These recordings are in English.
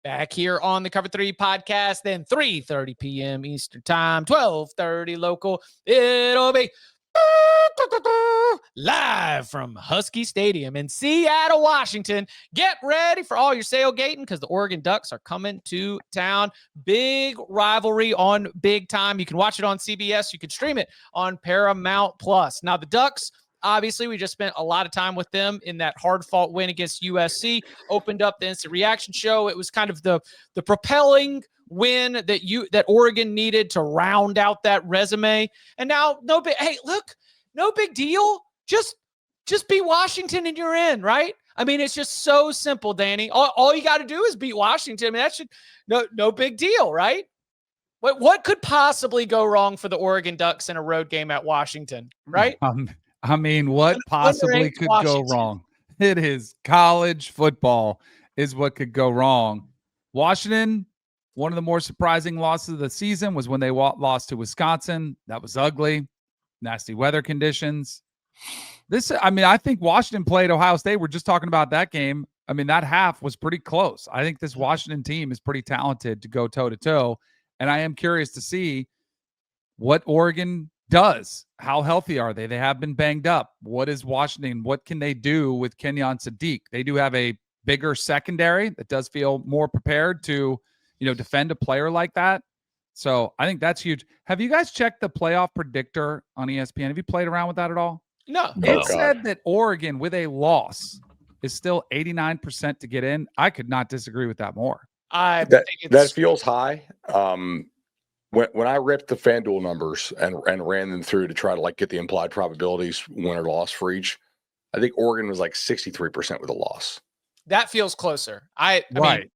Back here on the Cover 3 podcast, then 3:30 p.m. Eastern Time, 12:30 local. It'll be live from Husky Stadium in Seattle, Washington. Get ready for all your sailgating because the Oregon Ducks are coming to town. Big rivalry on big time. You can watch it on CBS. You can stream it on Paramount Plus. Now, the Ducks, obviously, we just spent a lot of time with them in that hard-fought win against USC. Opened up the instant reaction show. It was kind of the propelling win that Oregon needed to round out that resume. And now, no big deal. Just beat Washington and you're in, right? I mean, it's just so simple, Danny. All you got to do is beat Washington. I mean, that should no big deal, right? What could possibly go wrong for the Oregon Ducks in a road game at Washington, right? I mean, what possibly could go wrong? It is college football is what could go wrong. Washington, one of the more surprising losses of the season was when they lost to Wisconsin. That was ugly. Nasty weather conditions. I think Washington played Ohio State. We're just talking about that game. I mean, that half was pretty close. I think this Washington team is pretty talented to go toe-to-toe, and I am curious to see what Oregon does. How healthy are they? They have been banged up. What is Washington? What can they do with Kenyon Sadiq? They do have a bigger secondary that does feel more prepared to, defend a player like that. So I think that's huge. Have you guys checked the playoff predictor on ESPN? Have you played around with that at all? No. It said that Oregon with a loss is still 89% to get in. I could not disagree with that more. That feels high. When I ripped the FanDuel numbers and ran them through to try to get the implied probabilities win or loss for each, I think Oregon was 63% with a loss. That feels closer. I ran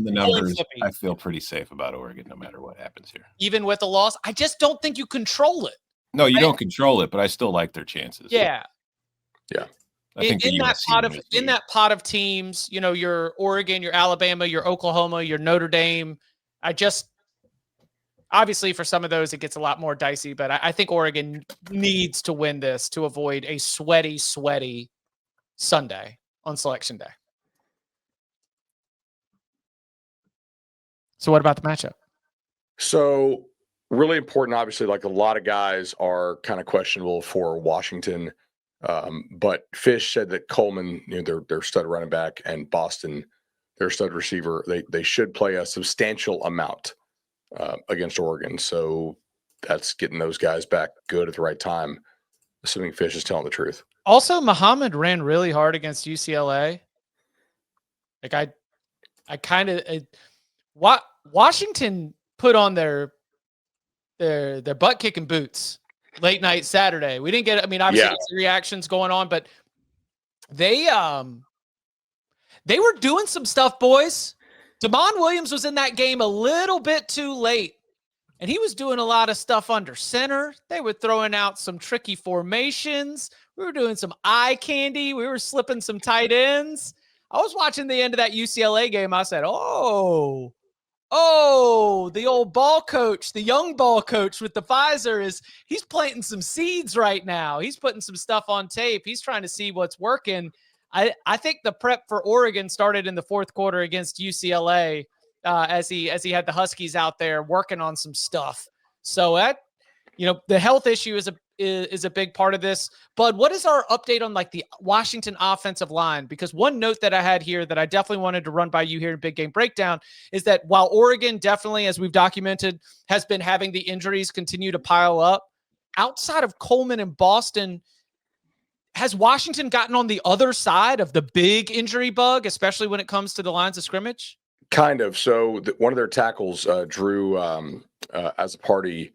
the numbers. I feel pretty safe about Oregon no matter what happens here. Even with a loss, I just don't think you control it. No, you don't control it, but I still like their chances. Yeah. Yeah. I think in that pot of teams, your Oregon, your Alabama, your Oklahoma, your Notre Dame, obviously for some of those, it gets a lot more dicey, but I think Oregon needs to win this to avoid a sweaty Sunday on Selection Day. So what about the matchup? So really important, obviously, a lot of guys are kind of questionable for Washington. But Fish said that Coleman, their stud running back, and Boston, their stud receiver, they should play a substantial amount against Oregon. So that's getting those guys back good at the right time, assuming Fish is telling the truth. Also, Muhammad ran really hard against UCLA. Washington put on their butt kicking boots late night Saturday. We didn't get, obviously the reactions going on, but they were doing some stuff, boys. Damon Williams was in that game a little bit too late, and he was doing a lot of stuff under center. They were throwing out some tricky formations. We were doing some eye candy. We were slipping some tight ends. I was watching the end of that UCLA game. I said, oh, the old ball coach, the young ball coach with the visor he's planting some seeds right now. He's putting some stuff on tape. He's trying to see what's working. I think the prep for Oregon started in the fourth quarter against UCLA as he had the Huskies out there working on some stuff. So the health issue is a big part of this. Bud, what is our update on the Washington offensive line? Because one note that I had here that I definitely wanted to run by you here in Big Game Breakdown is that while Oregon definitely, as we've documented, has been having the injuries continue to pile up, outside of Coleman and Boston, has Washington gotten on the other side of the big injury bug, especially when it comes to the lines of scrimmage? Kind of. So one of their tackles, Drew, as a party,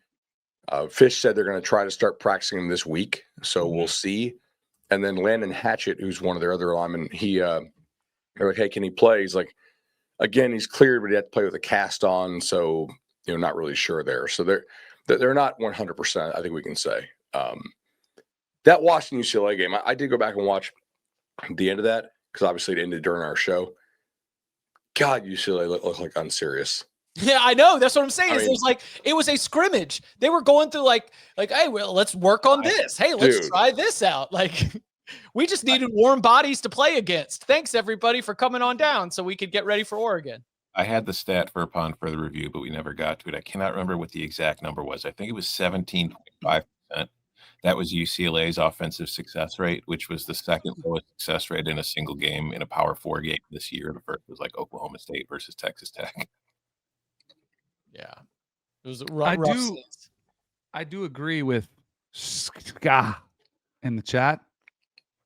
Fish said they're going to try to start practicing him this week. So we'll see. And then Landon Hatchett, who's one of their other linemen, they're like, hey, can he play? He's like, again, he's cleared, but he had to play with a cast on. So, not really sure there. So they're not 100%, I think we can say. That Washington UCLA game, I did go back and watch the end of that because obviously it ended during our show. God, UCLA looked like unserious. Yeah, I know. That's what I'm saying. It was a scrimmage. They were going through hey, well, let's work on this. Hey, let's try this out. We just needed warm bodies to play against. Thanks everybody for coming on down so we could get ready for Oregon. I had the stat for upon further review, but we never got to it. I cannot remember what the exact number was. I think it was 17.5%. That was UCLA's offensive success rate, which was the second lowest success rate in a single game in a Power 4 game this year. The first was like Oklahoma State versus Texas Tech. Yeah. It was a rough I do agree with Ska in the chat.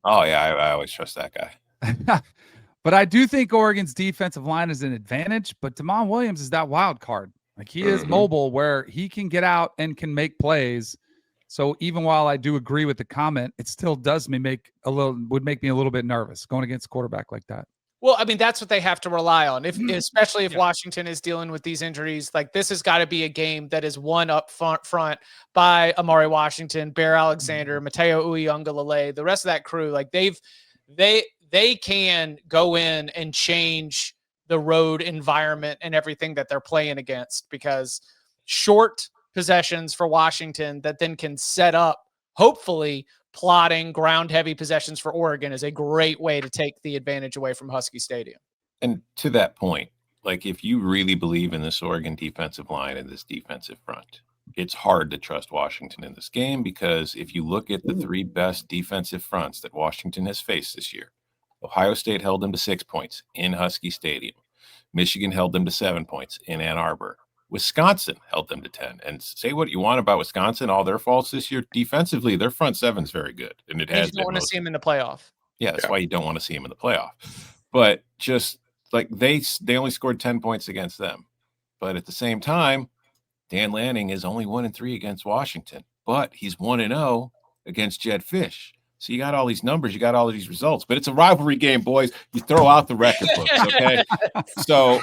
Oh, yeah, I always trust that guy. But I do think Oregon's defensive line is an advantage, but Damon Williams is that wild card. Like, he is mobile where he can get out and can make plays. So even while I do agree with the comment, it still would make me a little bit nervous going against a quarterback like that. Well, I mean, that's what they have to rely on, especially if Washington is dealing with these injuries. Like, this has got to be a game that is won up front by Amari Washington, Bear Alexander, Mateo Uyunglele, the rest of that crew. Like, they can go in and change the road environment and everything that they're playing against, because short possessions for Washington that then can set up, hopefully, plotting ground-heavy possessions for Oregon is a great way to take the advantage away from Husky Stadium. And to that point, like, if you really believe in this Oregon defensive line and this defensive front, it's hard to trust Washington in this game, because if you look at the three best defensive fronts that Washington has faced this year, Ohio State held them to 6 points in Husky Stadium. Michigan held them to 7 points in Ann Arbor. Wisconsin held them to 10. And say what you want about Wisconsin, all their faults this year, defensively, their front seven is very good. And it has you don't want to see them in the playoff. Yeah, that's why you don't want to see them in the playoff. But just like they only scored 10 points against them. But at the same time, Dan Lanning is only 1-3 against Washington, but he's 1-0 against Jed Fish. So you got all these numbers, you got all of these results, but it's a rivalry game, boys. You throw out the record books, okay? So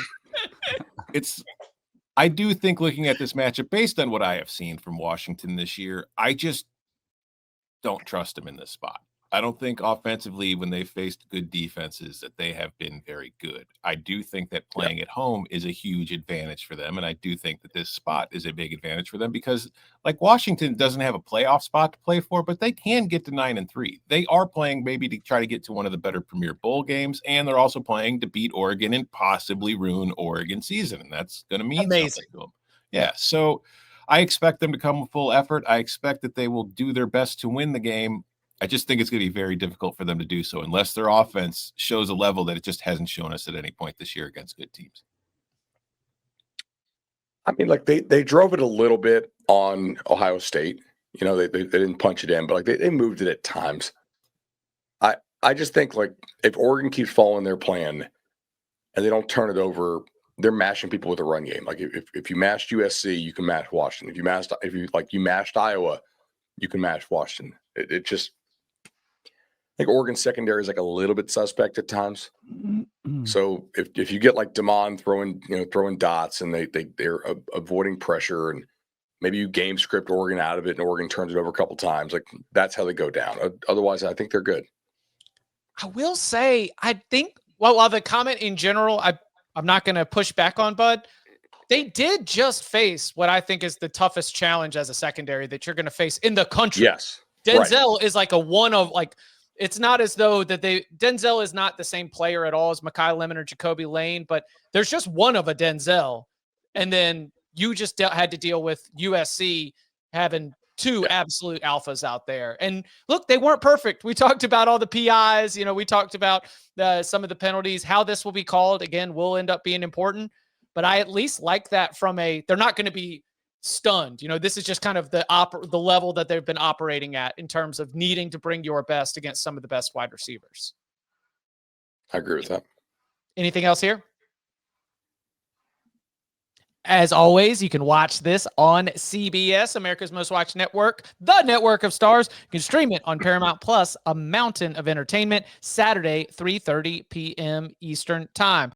I do think, looking at this matchup, based on what I have seen from Washington this year, I just don't trust them in this spot. I don't think offensively, when they faced good defenses, that they have been very good. I do think that playing at home is a huge advantage for them, and I do think that this spot is a big advantage for them, because, like, Washington doesn't have a playoff spot to play for, but they can get to 9-3. They are playing maybe to try to get to one of the better Premier Bowl games, and they're also playing to beat Oregon and possibly ruin Oregon's season, and that's going to mean something to them. Yeah, so I expect them to come with full effort. I expect that they will do their best to win the game. I just think it's going to be very difficult for them to do so unless their offense shows a level that it just hasn't shown us at any point this year against good teams. I mean, like, they drove it a little bit on Ohio State. You know, they didn't punch it in, but like they moved it at times. I just think, like, if Oregon keeps following their plan and they don't turn it over, they're mashing people with a run game. Like, if you mashed USC, you can mash Washington. If you mashed Iowa, you can mash Washington. It just, I think Oregon's secondary is like a little bit suspect at times. So if you get like Damon throwing dots and they're avoiding pressure, and maybe you game script Oregon out of it and Oregon turns it over a couple times, like, that's how they go down. Otherwise, I think they're good. I will say, I think, while the comment in general, I'm not going to push back on Bud. They did just face what I think is the toughest challenge as a secondary that you're going to face in the country. Yes. Denzel is like a one of, like, it's not as though that Denzel is not the same player at all as Mekhi Lemon or Jacoby Lane, but there's just one of a Denzel. And then you just had to deal with USC having two absolute alphas out there. And look, they weren't perfect. We talked about all the PIs, we talked about some of the penalties, how this will be called. Again, will end up being important, but I at least like that they're not going to be stunned. This is just kind of the level that they've been operating at in terms of needing to bring your best against some of the best wide receivers. I agree with that. Anything else here? As always, you can watch this on CBS, America's Most Watched Network, the network of stars. You can stream it on Paramount Plus, a mountain of entertainment, Saturday, 3:30 p.m. Eastern Time.